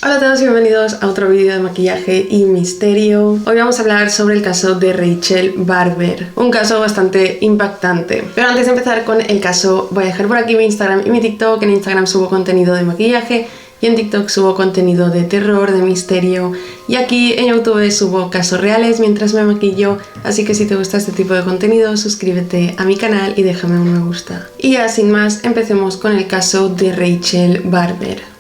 Hola a todos y bienvenidos a otro vídeo de maquillaje y misterio. Hoy vamos a hablar sobre el caso de Rachel Barber, un caso bastante impactante. Pero antes de empezar con el caso, voy a dejar por aquí mi Instagram y mi TikTok. En Instagram subo contenido de maquillaje y en TikTok subo contenido de terror, de misterio, y aquí en YouTube subo casos reales mientras me maquillo, así que si te gusta este tipo de contenido, suscríbete a mi canal y déjame un me gusta. Y ya sin más, empecemos con el caso de Rachel Barber.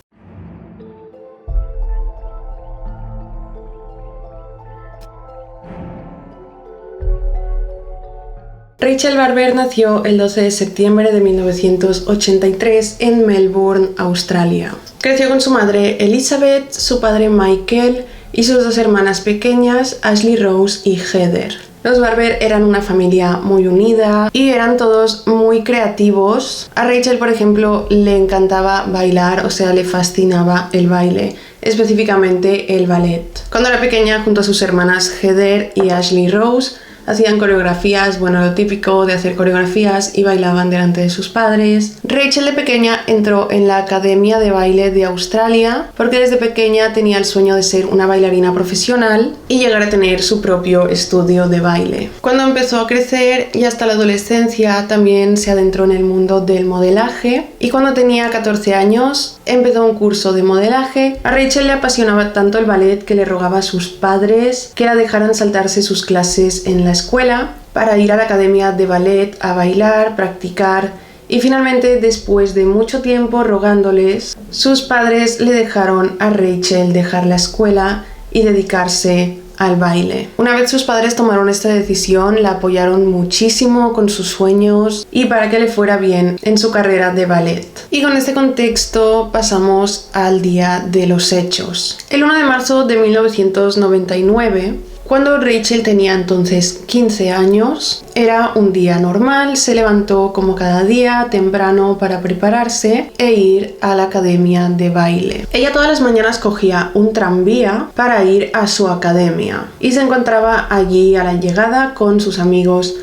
Rachel Barber nació el 12 de septiembre de 1983 en Melbourne, Australia. Creció con su madre Elizabeth, su padre Michael y sus dos hermanas pequeñas, Ashley Rose y Heather. Los Barber eran una familia muy unida y eran todos muy creativos. A Rachel, por ejemplo, le encantaba bailar, o sea, le fascinaba el baile, específicamente el ballet. Cuando era pequeña, junto a sus hermanas Heather y Ashley Rose, hacían coreografías, bueno, lo típico de hacer coreografías, y bailaban delante de sus padres. Rachel de pequeña entró en la Academia de Baile de Australia porque desde pequeña tenía el sueño de ser una bailarina profesional y llegar a tener su propio estudio de baile. Cuando empezó a crecer y hasta la adolescencia también se adentró en el mundo del modelaje, y cuando tenía 14 años empezó un curso de modelaje. A Rachel le apasionaba tanto el ballet que le rogaba a sus padres que la dejaran saltarse sus clases en la escuela para ir a la academia de ballet a bailar, practicar, y finalmente, después de mucho tiempo rogándoles, sus padres le dejaron a Rachel dejar la escuela y dedicarse al baile. Una vez sus padres tomaron esta decisión, la apoyaron muchísimo con sus sueños y para que le fuera bien en su carrera de ballet. Y con este contexto pasamos al día de los hechos. El 1 de marzo de 1999, cuando Rachel tenía entonces 15 años, era un día normal. Se levantó como cada día temprano para prepararse e ir a la academia de baile. Ella todas las mañanas cogía un tranvía para ir a su academia y se encontraba allí a la llegada con sus amigos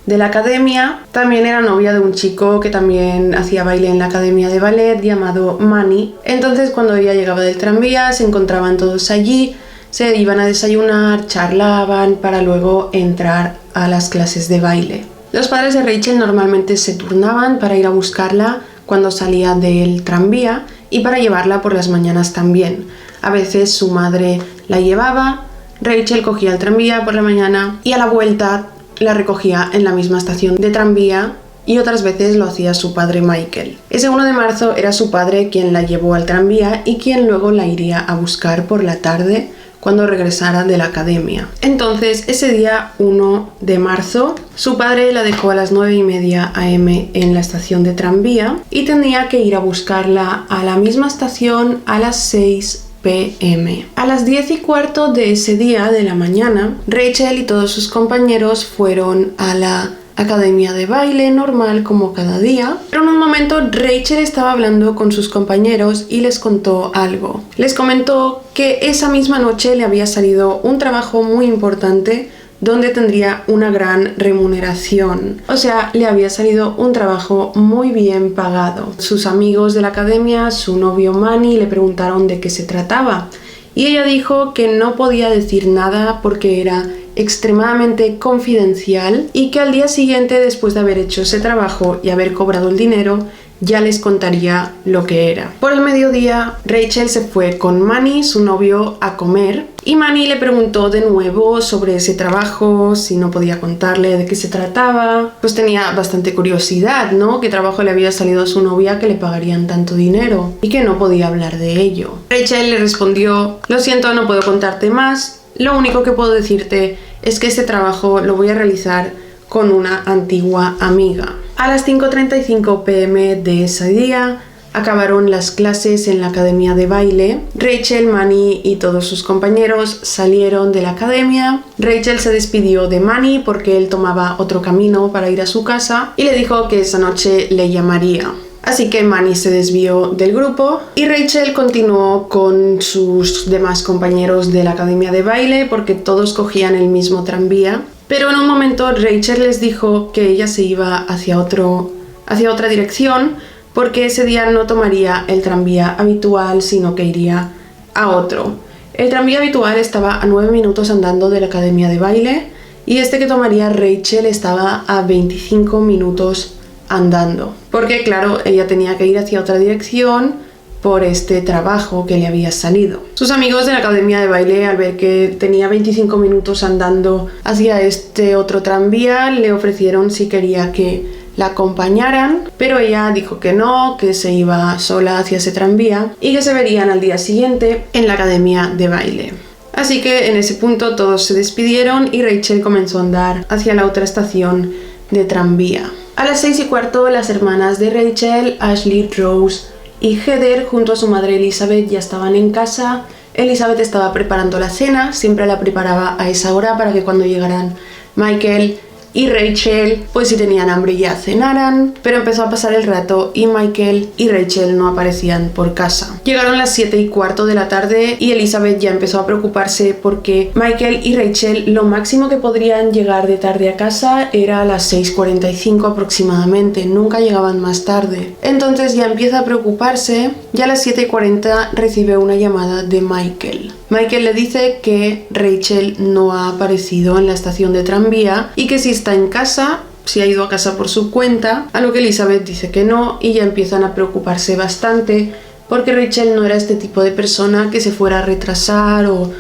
de la academia. También era novia de un chico que también hacía baile en la academia de ballet llamado Manny. Entonces, cuando ella llegaba del tranvía, se encontraban todos allí, se iban a desayunar, charlaban para luego entrar a las clases de baile. Los padres de Rachel normalmente se turnaban para ir a buscarla cuando salía del tranvía y para llevarla por las mañanas también. A veces su madre la llevaba, Rachel cogía el tranvía por la mañana y a la vuelta la recogía en la misma estación de tranvía, y otras veces lo hacía su padre Michael. Ese 1 de marzo era su padre quien la llevó al tranvía y quien luego la iría a buscar por la tarde cuando regresara de la academia. Entonces, ese día 1 de marzo, su padre la dejó a las 9:30 am en la estación de tranvía y tenía que ir a buscarla a la misma estación a las 6 p.m. A las 10:15 de ese día de la mañana, Rachel y todos sus compañeros fueron a la academia de baile normal como cada día, pero en un momento Rachel estaba hablando con sus compañeros y les contó algo. Les comentó que esa misma noche le había salido un trabajo muy importante donde tendría una gran remuneración. O sea, le había salido un trabajo muy bien pagado. Sus amigos de la academia, su novio Manny, le preguntaron de qué se trataba y ella dijo que no podía decir nada porque era extremadamente confidencial y que al día siguiente, después de haber hecho ese trabajo y haber cobrado el dinero, ya les contaría lo que era. Por el mediodía, Rachel se fue con Manny, su novio, a comer, y Manny le preguntó de nuevo sobre ese trabajo, si no podía contarle de qué se trataba. Pues tenía bastante curiosidad, ¿no? ¿Qué trabajo le había salido a su novia que le pagarían tanto dinero? Y que no podía hablar de ello. Rachel le respondió: lo siento, no puedo contarte más. Lo único que puedo decirte es que este trabajo lo voy a realizar con una antigua amiga. A las 5:35 p.m. de ese día acabaron las clases en la academia de baile. Rachel, Manny y todos sus compañeros salieron de la academia. Rachel se despidió de Manny porque él tomaba otro camino para ir a su casa y le dijo que esa noche le llamaría. Así que Manny se desvió del grupo y Rachel continuó con sus demás compañeros de la academia de baile porque todos cogían el mismo tranvía. Pero en un momento Rachel les dijo que ella se iba hacia otra dirección porque ese día no tomaría el tranvía habitual, sino que iría a otro. El tranvía habitual estaba a 9 minutos andando de la academia de baile y este que tomaría Rachel estaba a 25 minutos andando. Porque claro, ella tenía que ir hacia otra dirección por este trabajo que le había salido. Sus amigos de la academia de baile, al ver que tenía 25 minutos andando hacia este otro tranvía, le ofrecieron si quería que la acompañaran, pero ella dijo que no, que se iba sola hacia ese tranvía y que se verían al día siguiente en la academia de baile. Así que en ese punto todos se despidieron y Rachel comenzó a andar hacia la otra estación de tranvía. A las 6:15 las hermanas de Rachel, Ashley, Rose y Heather, junto a su madre Elizabeth, ya estaban en casa. Elizabeth estaba preparando la cena, siempre la preparaba a esa hora para que cuando llegaran Michael y Rachel, pues si tenían hambre ya cenaran, pero empezó a pasar el rato y Michael y Rachel no aparecían por casa. Llegaron las 7:15 de la tarde y Elizabeth ya empezó a preocuparse porque Michael y Rachel lo máximo que podrían llegar de tarde a casa era a las 6:45 aproximadamente, nunca llegaban más tarde. Entonces ya empieza a preocuparse y a las 7:40 recibe una llamada de Michael. Michael le dice que Rachel no ha aparecido en la estación de tranvía y que si está en casa, si ha ido a casa por su cuenta, a lo que Elizabeth dice que no y ya empiezan a preocuparse bastante porque Rachel no era este tipo de persona que se fuera a retrasar o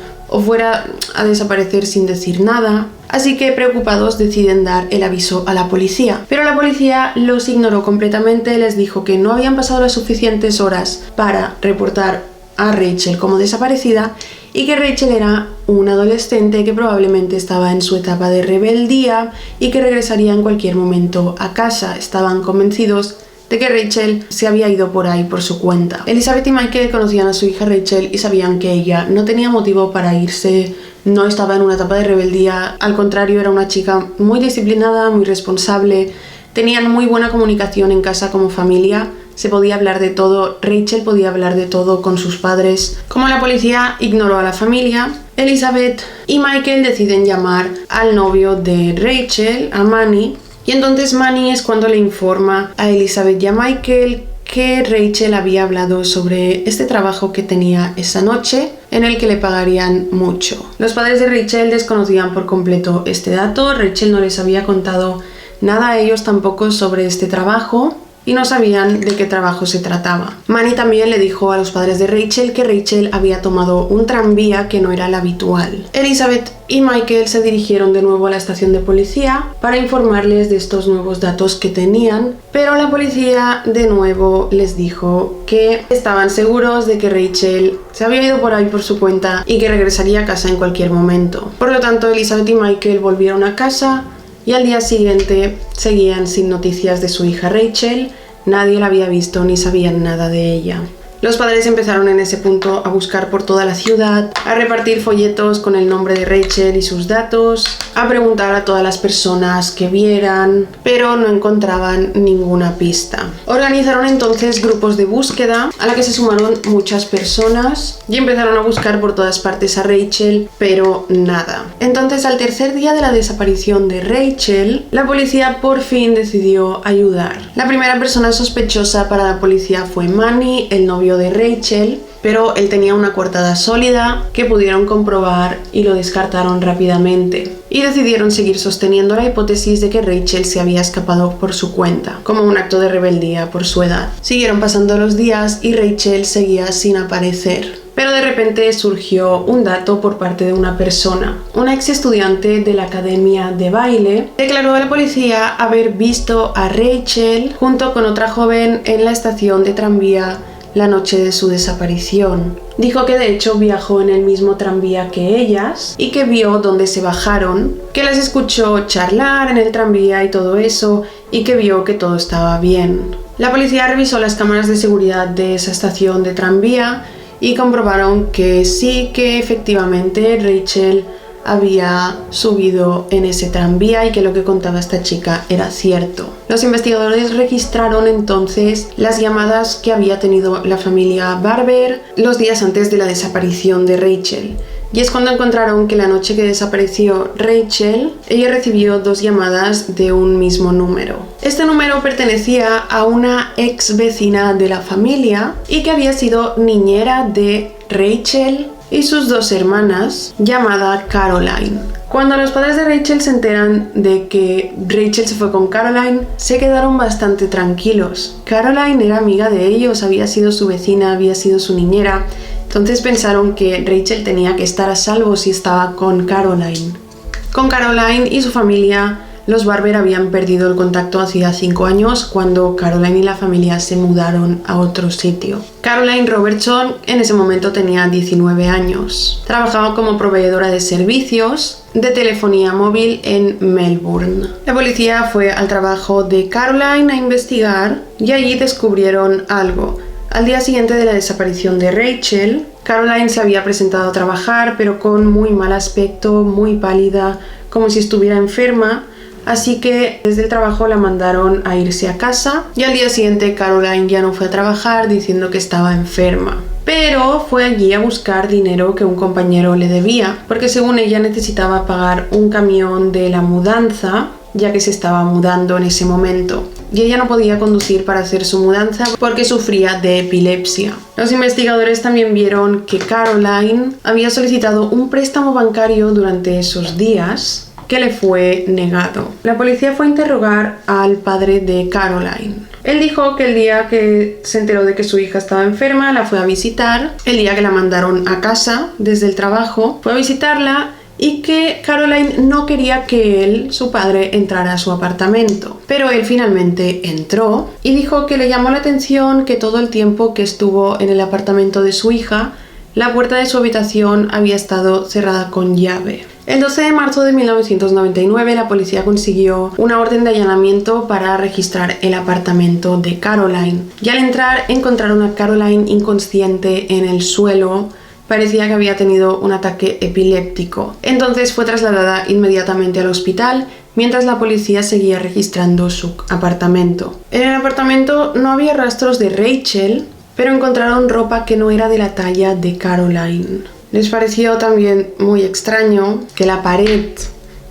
fuera a desaparecer sin decir nada. Así que preocupados deciden dar el aviso a la policía. Pero la policía los ignoró completamente, les dijo que no habían pasado las suficientes horas para reportar a Rachel como desaparecida y que Rachel era una adolescente que probablemente estaba en su etapa de rebeldía y que regresaría en cualquier momento a casa. Estaban convencidos de que Rachel se había ido por ahí por su cuenta. Elizabeth y Michael conocían a su hija Rachel y sabían que ella no tenía motivo para irse, no estaba en una etapa de rebeldía, al contrario, era una chica muy disciplinada, muy responsable, tenían muy buena comunicación en casa como familia. Se podía hablar de todo, Rachel podía hablar de todo con sus padres. Como la policía ignoró a la familia, Elizabeth y Michael deciden llamar al novio de Rachel, a Manny, y entonces Manny es cuando le informa a Elizabeth y a Michael que Rachel había hablado sobre este trabajo que tenía esa noche en el que le pagarían mucho. Los padres de Rachel desconocían por completo este dato, Rachel no les había contado nada a ellos tampoco sobre este trabajo y no sabían de qué trabajo se trataba. Manny también le dijo a los padres de Rachel que Rachel había tomado un tranvía que no era el habitual. Elizabeth y Michael se dirigieron de nuevo a la estación de policía para informarles de estos nuevos datos que tenían, pero la policía de nuevo les dijo que estaban seguros de que Rachel se había ido por ahí por su cuenta y que regresaría a casa en cualquier momento. Por lo tanto, Elizabeth y Michael volvieron a casa y al día siguiente seguían sin noticias de su hija Rachel, nadie la había visto ni sabían nada de ella. Los padres empezaron en ese punto a buscar por toda la ciudad, a repartir folletos con el nombre de Rachel y sus datos, a preguntar a todas las personas que vieran, pero no encontraban ninguna pista. Organizaron entonces grupos de búsqueda a la que se sumaron muchas personas y empezaron a buscar por todas partes a Rachel, pero nada. Entonces, al tercer día de la desaparición de Rachel, la policía por fin decidió ayudar. La primera persona sospechosa para la policía fue Manny, el novio de Rachel, pero él tenía una coartada sólida que pudieron comprobar y lo descartaron rápidamente. Y decidieron seguir sosteniendo la hipótesis de que Rachel se había escapado por su cuenta, como un acto de rebeldía por su edad. Siguieron pasando los días y Rachel seguía sin aparecer. Pero de repente surgió un dato por parte de una persona. Una ex estudiante de la academia de baile declaró a la policía haber visto a Rachel junto con otra joven en la estación de tranvía la noche de su desaparición. Dijo que de hecho viajó en el mismo tranvía que ellas y que vio dónde se bajaron, que las escuchó charlar en el tranvía y todo eso, y que vio que todo estaba bien. La policía revisó las cámaras de seguridad de esa estación de tranvía y comprobaron que sí, que efectivamente Rachel había subido en ese tranvía y que lo que contaba esta chica era cierto. Los investigadores registraron entonces las llamadas que había tenido la familia Barber los días antes de la desaparición de Rachel. Y es cuando encontraron que la noche que desapareció Rachel, ella recibió 2 llamadas de un mismo número. Este número pertenecía a una ex vecina de la familia y que había sido niñera de Rachel y sus 2 hermanas, llamada Caroline. Cuando los padres de Rachel se enteran de que Rachel se fue con Caroline, se quedaron bastante tranquilos. Caroline era amiga de ellos, había sido su vecina, había sido su niñera. Entonces pensaron que Rachel tenía que estar a salvo si estaba con Caroline. Con Caroline y su familia, los Barber habían perdido el contacto hacía 5 años cuando Caroline y la familia se mudaron a otro sitio. Caroline Robertson en ese momento tenía 19 años. Trabajaba como proveedora de servicios de telefonía móvil en Melbourne. La policía fue al trabajo de Caroline a investigar y allí descubrieron algo. Al día siguiente de la desaparición de Rachel, Caroline se había presentado a trabajar, pero con muy mal aspecto, muy pálida, como si estuviera enferma. Así que desde el trabajo la mandaron a irse a casa y al día siguiente Caroline ya no fue a trabajar diciendo que estaba enferma. Pero fue allí a buscar dinero que un compañero le debía, porque según ella necesitaba pagar un camión de la mudanza, ya que se estaba mudando en ese momento. Y ella no podía conducir para hacer su mudanza porque sufría de epilepsia. Los investigadores también vieron que Caroline había solicitado un préstamo bancario durante esos días que le fue negado. La policía fue a interrogar al padre de Caroline. Él dijo que el día que se enteró de que su hija estaba enferma, la fue a visitar. El día que la mandaron a casa desde el trabajo, fue a visitarla y que Caroline no quería que él, su padre, entrara a su apartamento. Pero él finalmente entró y dijo que le llamó la atención que todo el tiempo que estuvo en el apartamento de su hija, la puerta de su habitación había estado cerrada con llave. El 12 de marzo de 1999 la policía consiguió una orden de allanamiento para registrar el apartamento de Caroline. Y al entrar encontraron a Caroline inconsciente en el suelo. Parecía que había tenido un ataque epiléptico. Entonces fue trasladada inmediatamente al hospital mientras la policía seguía registrando su apartamento. En el apartamento no había rastros de Rachel, pero encontraron ropa que no era de la talla de Caroline. Les pareció también muy extraño que la pared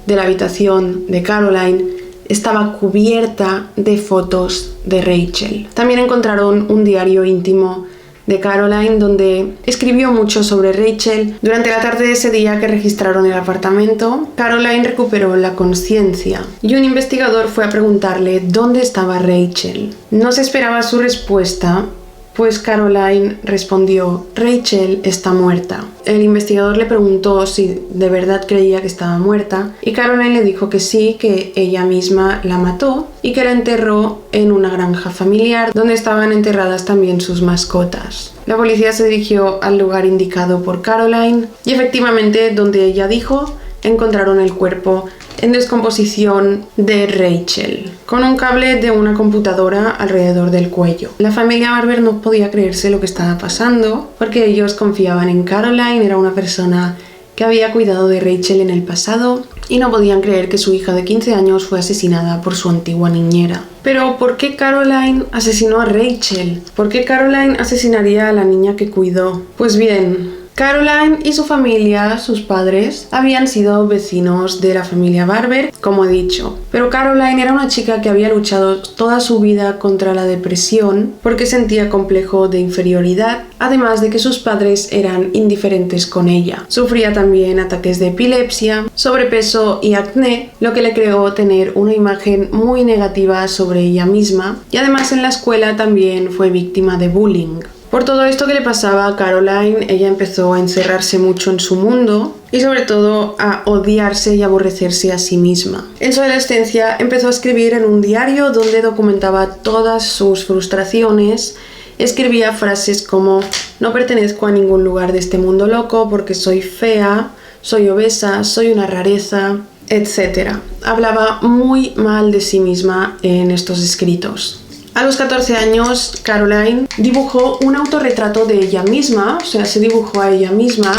de la habitación de Caroline estaba cubierta de fotos de Rachel. También encontraron un diario íntimo de Caroline donde escribió mucho sobre Rachel. Durante la tarde de ese día que registraron el apartamento, Caroline recuperó la conciencia y un investigador fue a preguntarle dónde estaba Rachel. No se esperaba su respuesta, pues Caroline respondió: Rachel está muerta. El investigador le preguntó si de verdad creía que estaba muerta y Caroline le dijo que sí, que ella misma la mató y que la enterró en una granja familiar donde estaban enterradas también sus mascotas. La policía se dirigió al lugar indicado por Caroline y efectivamente, donde ella dijo, encontraron el cuerpo en descomposición de Rachel, con un cable de una computadora alrededor del cuello. La familia Barber no podía creerse lo que estaba pasando, porque ellos confiaban en Caroline, era una persona que había cuidado de Rachel en el pasado, y no podían creer que su hija de 15 años fue asesinada por su antigua niñera. Pero ¿por qué Caroline asesinó a Rachel? ¿Por qué Caroline asesinaría a la niña que cuidó? Pues bien, Caroline y su familia, sus padres, habían sido vecinos de la familia Barber, como he dicho. Pero Caroline era una chica que había luchado toda su vida contra la depresión porque sentía complejo de inferioridad, además de que sus padres eran indiferentes con ella. Sufría también ataques de epilepsia, sobrepeso y acné, lo que le creó tener una imagen muy negativa sobre ella misma, y además en la escuela también fue víctima de bullying. Por todo esto que le pasaba a Caroline, ella empezó a encerrarse mucho en su mundo y sobre todo a odiarse y aborrecerse a sí misma. En su adolescencia empezó a escribir en un diario donde documentaba todas sus frustraciones. Escribía frases como: no pertenezco a ningún lugar de este mundo loco porque soy fea, soy obesa, soy una rareza, etc. Hablaba muy mal de sí misma en estos escritos. A los 14 años, Caroline dibujó un autorretrato de ella misma, o sea, se dibujó a ella misma,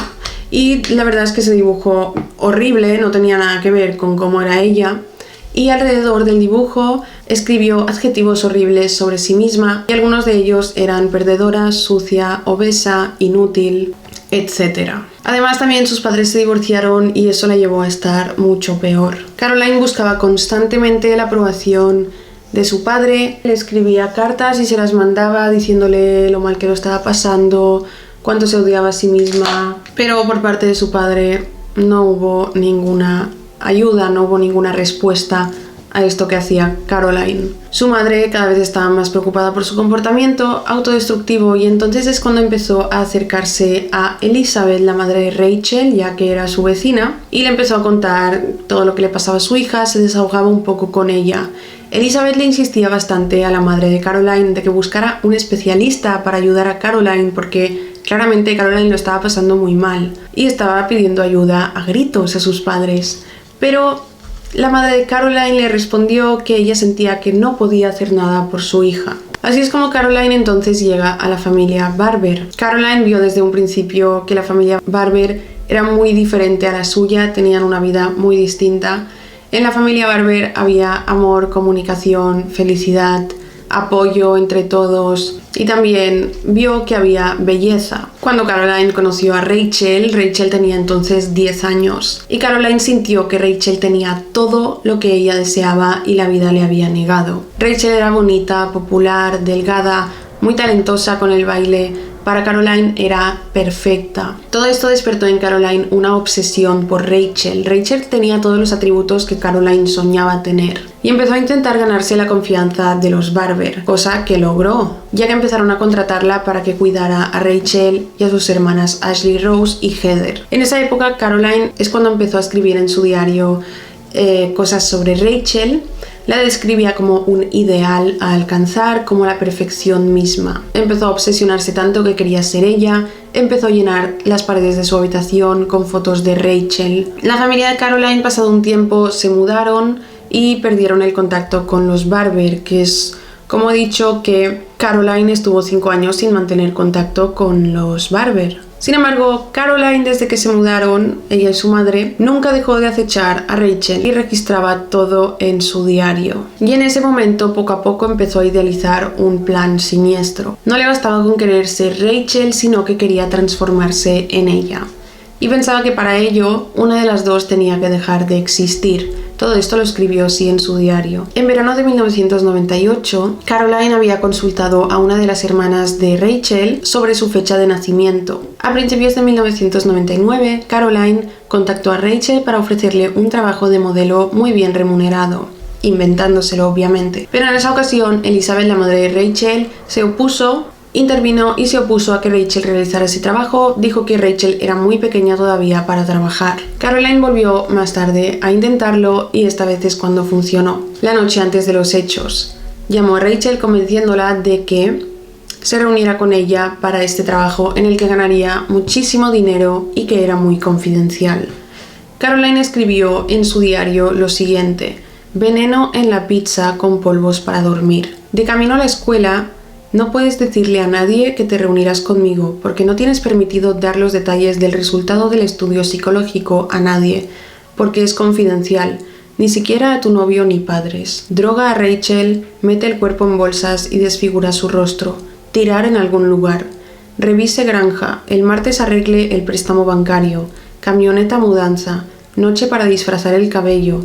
y la verdad es que ese dibujo horrible, no tenía nada que ver con cómo era ella, y alrededor del dibujo escribió adjetivos horribles sobre sí misma, y algunos de ellos eran perdedora, sucia, obesa, inútil, etc. Además, también sus padres se divorciaron y eso la llevó a estar mucho peor. Caroline buscaba constantemente la aprobación de su padre, le escribía cartas y se las mandaba diciéndole lo mal que lo estaba pasando, cuánto se odiaba a sí misma, pero por parte de su padre no hubo ninguna ayuda, no hubo ninguna respuesta a esto que hacía Caroline. Su madre cada vez estaba más preocupada por su comportamiento autodestructivo y entonces es cuando empezó a acercarse a Elizabeth, la madre de Rachel, ya que era su vecina, y le empezó a contar todo lo que le pasaba a su hija, se desahogaba un poco con ella. Elizabeth le insistía bastante a la madre de Caroline de que buscara un especialista para ayudar a Caroline porque claramente Caroline lo estaba pasando muy mal y estaba pidiendo ayuda a gritos a sus padres. Pero la madre de Caroline le respondió que ella sentía que no podía hacer nada por su hija. Así es como Caroline entonces llega a la familia Barber. Caroline vio desde un principio que la familia Barber era muy diferente a la suya, tenían una vida muy distinta. En la familia Barber había amor, comunicación, felicidad, apoyo entre todos y también vio que había belleza. Cuando Caroline conoció a Rachel, Rachel tenía entonces 10 años y Caroline sintió que Rachel tenía todo lo que ella deseaba y la vida le había negado. Rachel era bonita, popular, delgada, muy talentosa con el baile. Para Caroline era perfecta. Todo esto despertó en Caroline una obsesión por Rachel. Rachel tenía todos los atributos que Caroline soñaba tener y empezó a intentar ganarse la confianza de los Barber, cosa que logró, ya que empezaron a contratarla para que cuidara a Rachel y a sus hermanas Ashley Rose y Heather. En esa época Caroline es cuando empezó a escribir en su diario cosas sobre Rachel. La describía como un ideal a alcanzar, como la perfección misma. Empezó a obsesionarse tanto que quería ser ella, empezó a llenar las paredes de su habitación con fotos de Rachel. La familia de Caroline, pasado un tiempo, se mudaron y perdieron el contacto con los Barber, que es, como he dicho, que Caroline estuvo 5 años sin mantener contacto con los Barber. Sin embargo, Caroline, desde que se mudaron, ella y su madre, nunca dejó de acechar a Rachel y registraba todo en su diario. Y en ese momento, poco a poco, empezó a idealizar un plan siniestro. No le bastaba con querer ser Rachel, sino que quería transformarse en ella. Y pensaba que para ello, una de las dos tenía que dejar de existir. Todo esto lo escribió así en su diario. En verano de 1998, Caroline había consultado a una de las hermanas de Rachel sobre su fecha de nacimiento. A principios de 1999, Caroline contactó a Rachel para ofrecerle un trabajo de modelo muy bien remunerado, inventándoselo obviamente. Pero en esa ocasión, Elizabeth, la madre de Rachel, intervino y se opuso a que Rachel realizara ese trabajo. Dijo que Rachel era muy pequeña todavía para trabajar. Caroline volvió más tarde a intentarlo y esta vez es cuando funcionó. La noche antes de los hechos, llamó a Rachel convenciéndola de que se reuniera con ella para este trabajo en el que ganaría muchísimo dinero y que era muy confidencial. Caroline escribió en su diario lo siguiente: veneno en la pizza con polvos para dormir. De camino a la escuela, no puedes decirle a nadie que te reunirás conmigo porque no tienes permitido dar los detalles del resultado del estudio psicológico a nadie porque es confidencial, ni siquiera a tu novio ni padres. Droga a Rachel, mete el cuerpo en bolsas y desfigura su rostro. Tirar en algún lugar. Revise granja, el martes arregle el préstamo bancario. Camioneta mudanza, noche para disfrazar el cabello.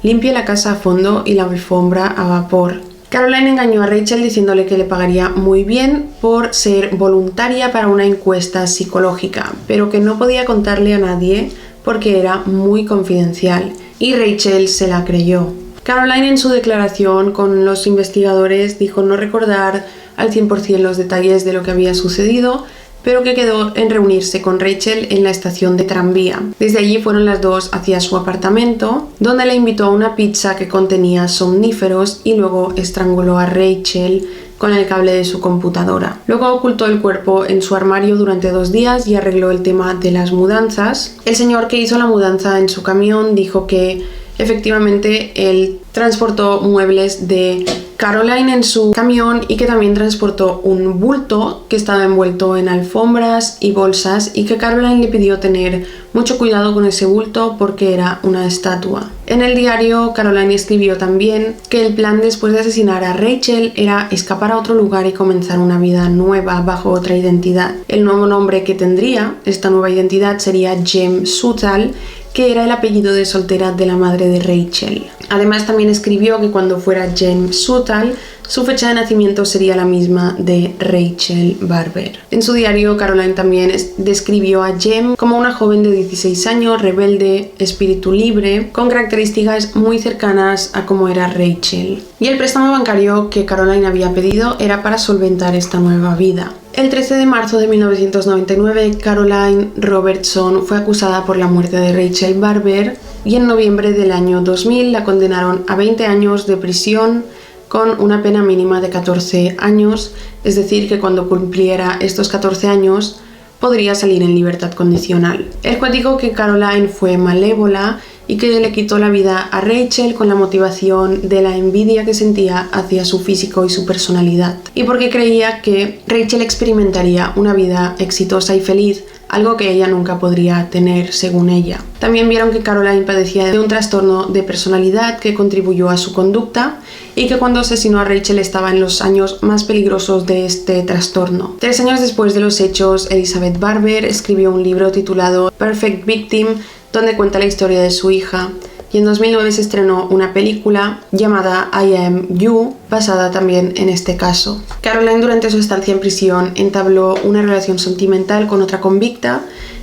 Limpie la casa a fondo y la alfombra a vapor. Caroline engañó a Rachel diciéndole que le pagaría muy bien por ser voluntaria para una encuesta psicológica, pero que no podía contarle a nadie porque era muy confidencial, y Rachel se la creyó. Caroline, en su declaración con los investigadores, dijo no recordar al 100% los detalles de lo que había sucedido, pero que quedó en reunirse con Rachel en la estación de tranvía. Desde allí fueron las dos hacia su apartamento, donde le invitó a una pizza que contenía somníferos y luego estranguló a Rachel con el cable de su computadora. Luego ocultó el cuerpo en su armario durante 2 días y arregló el tema de las mudanzas. El señor que hizo la mudanza en su camión dijo que efectivamente él transportó muebles de Caroline en su camión y que también transportó un bulto que estaba envuelto en alfombras y bolsas y que Caroline le pidió tener mucho cuidado con ese bulto porque era una estatua. En el diario, Caroline escribió también que el plan después de asesinar a Rachel era escapar a otro lugar y comenzar una vida nueva bajo otra identidad. El nuevo nombre que tendría esta nueva identidad sería Jem Suttal, que era el apellido de soltera de la madre de Rachel. Además, también escribió que cuando fuera Jem Suttal, su fecha de nacimiento sería la misma de Rachel Barber. En su diario, Caroline también describió a Jem como una joven de 16 años, rebelde, espíritu libre, con características muy cercanas a como era Rachel. Y el préstamo bancario que Caroline había pedido era para solventar esta nueva vida. El 13 de marzo de 1999, Caroline Robertson fue acusada por la muerte de Rachel Barber y en noviembre del año 2000 la condenaron a 20 años de prisión con una pena mínima de 14 años, es decir, que cuando cumpliera estos 14 años podría salir en libertad condicional. El juez dijo que Caroline fue malévola y que le quitó la vida a Rachel con la motivación de la envidia que sentía hacia su físico y su personalidad, y porque creía que Rachel experimentaría una vida exitosa y feliz, algo que ella nunca podría tener según ella. También vieron que Caroline padecía de un trastorno de personalidad que contribuyó a su conducta y que cuando asesinó a Rachel estaba en los años más peligrosos de este trastorno. 3 años después de los hechos, Elizabeth Barber escribió un libro titulado Perfect Victim, donde cuenta la historia de su hija, y en 2009 se estrenó una película llamada I Am You, basada también en este caso. Caroline, durante su estancia en prisión, entabló una relación sentimental con otra convicta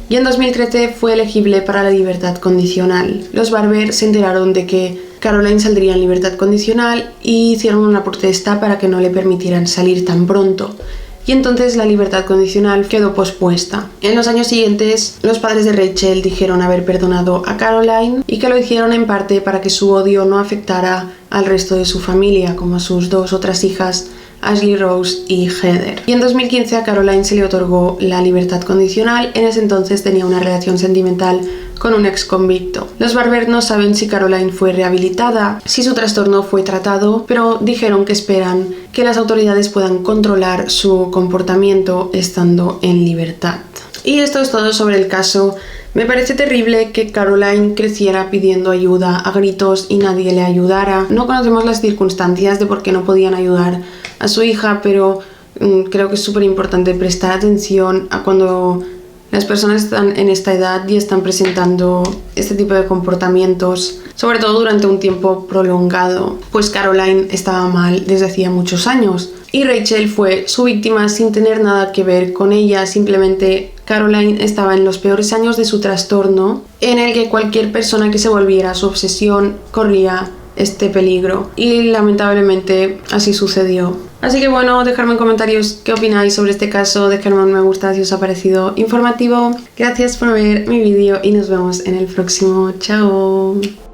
y en 2013 fue elegible para la libertad condicional. Los Barber se enteraron de que Caroline saldría en libertad condicional y hicieron una protesta para que no le permitieran salir tan pronto. Y entonces la libertad condicional quedó pospuesta. En los años siguientes, los padres de Rachel dijeron haber perdonado a Caroline y que lo hicieron en parte para que su odio no afectara al resto de su familia, como a sus 2 otras hijas, Ashley Rose y Heather. Y en 2015 a Caroline se le otorgó la libertad condicional. En ese entonces tenía una relación sentimental con un ex convicto. Los Barber no saben si Caroline fue rehabilitada, si su trastorno fue tratado, pero dijeron que esperan que las autoridades puedan controlar su comportamiento estando en libertad. Y esto es todo sobre el caso. Me parece terrible que Caroline creciera pidiendo ayuda a gritos y nadie le ayudara. No conocemos las circunstancias de por qué no podían ayudar a su hija, pero creo que es súper importante prestar atención a cuando las personas están en esta edad y están presentando este tipo de comportamientos, sobre todo durante un tiempo prolongado, pues Caroline estaba mal desde hacía muchos años y Rachel fue su víctima sin tener nada que ver con ella. Simplemente Caroline estaba en los peores años de su trastorno, en el que cualquier persona que se volviera a su obsesión corría este peligro, y lamentablemente así sucedió. Así que bueno, dejadme en comentarios qué opináis sobre este caso, dejadme un me gusta si os ha parecido informativo. Gracias por ver mi vídeo y nos vemos en el próximo. Chao.